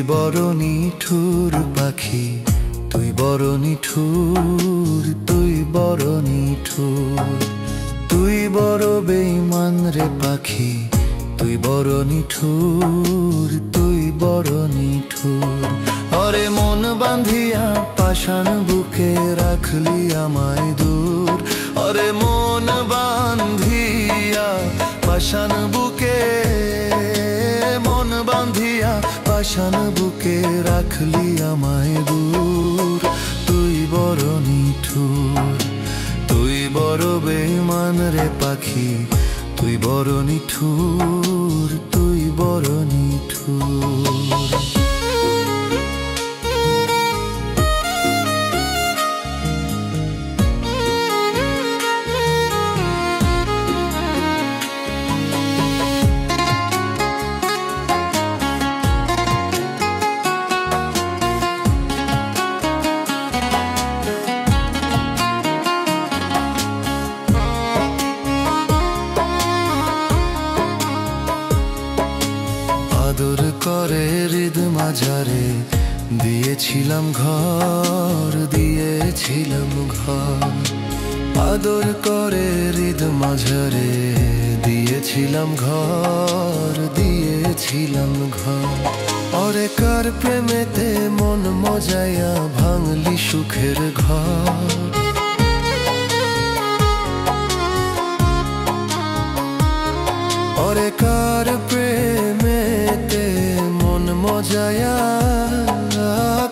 বড় নিঠুর পাখি, তুই বড় নিঠুর, তুই বড় নিঠুর, তুই বড় বেঈমান রে পাখি, তুই বড় নিঠুর, তুই বড় নিঠুর। অরে মন বাঁধিয়া পাষাণ বুকে রাখলি আমায় দূর, অরে মন বাঁধিয়া পাষাণ বুকে, মন বাঁধিয়া পাষাণ বুকে রাখলি আমায় দূর। তুই বড় নিঠুর, তুই বড় বেঈমান রে পাখি, তুই বড় নিঠুর, তুই বড় নিঠুর। আদর করে হৃদ মাঝারে দিয়েছিলাম ঘর, দিয়েছিলাম ঘর। আদর করে হৃদ মাঝারে দিয়েছিলাম ঘর, দিয়েছিলাম ঘর। ওরে কার প্রেমেতে মন মজায়া ভাঙলি সুখের ঘর, ওরে কার প্রেমেতে মন মজায়া,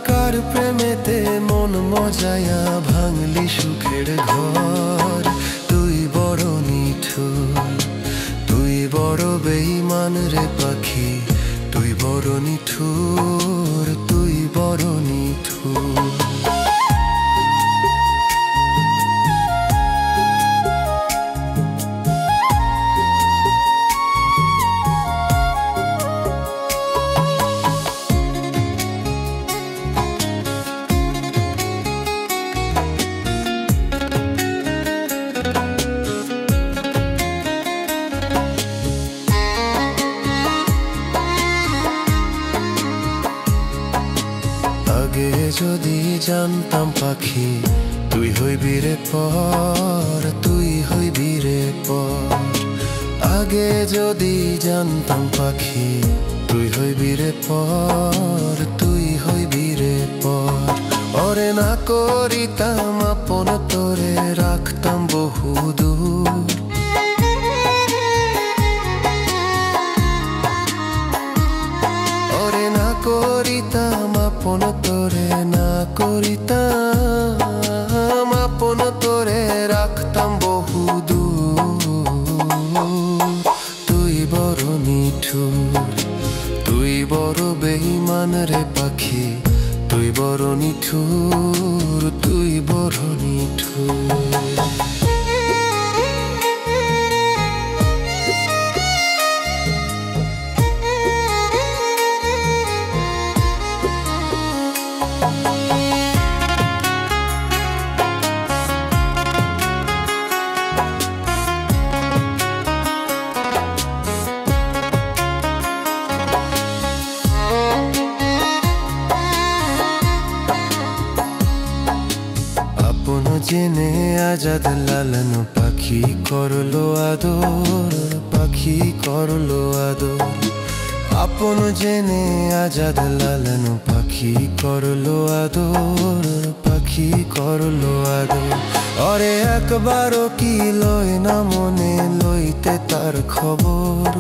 কার প্রেমেতে মন মজায়া ভাঙলি সুখের ঘর। তুই বড় নিঠুর, তুই বড় বেঈমান রে পাখি, তুই বড় নিঠুর, তুই বড় নিঠুর। আগে যদি জানতাম পাখি তুই হইবি রে পর, তুই হইবি রে পর। আগে যদি জানতাম পাখি তুই হইবি রে পর, তুই হইবি রে পর। ওরে না করিতাম আপন তোরে রাখতাম বহু দূর, ওরে না করিতাম আপন তোরে, না করিতাম আপন তোরে রাখতাম বহু দূর। তুই বড় নিঠুর, তুই বড় বেঈমান রে পাখি, তুই বড় নিঠুর, তুই বড় নিঠুর। আপন জেনে আজাদ লালানো পাখি করলো আদর, পাখি করলো আদর। আপন জেনে আজাদ লালানো পাখি করলো আদর, পাখি করলো আদর। অরে একবারও কি লয় না মনে লইতে তার খবর,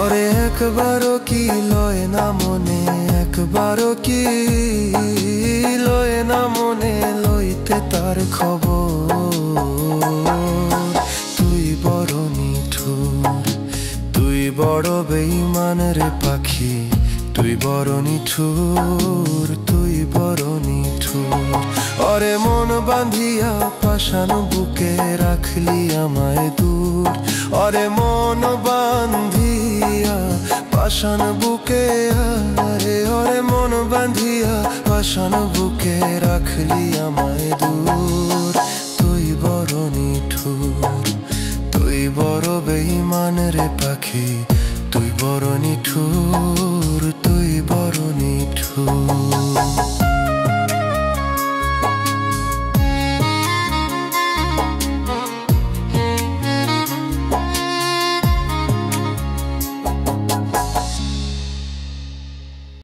ওরে একবারও কি লয় না মনে, একবারও কি লয় না মনে লইতে তার খবর। তুই বড় নিঠুর, তুই বড় বেঈমান রে পাখি, তুই বড় নিঠুর, তুই বড় নিঠুর। ওরে মন বাঁধিয়া পাষাণ বুকে রাখলি আমায় দূর, ওরে মন বাঁধিয়া পাষাণ বুকে, আরে ওরে মন বাঁধিয়া পাষাণ বুকে রাখলি আমায় দূর। তুই বড় নিঠুর, তুই বড় বেঈমান রে পাখি, তুই বড় নিঠুর, তুই বড় নিঠুর।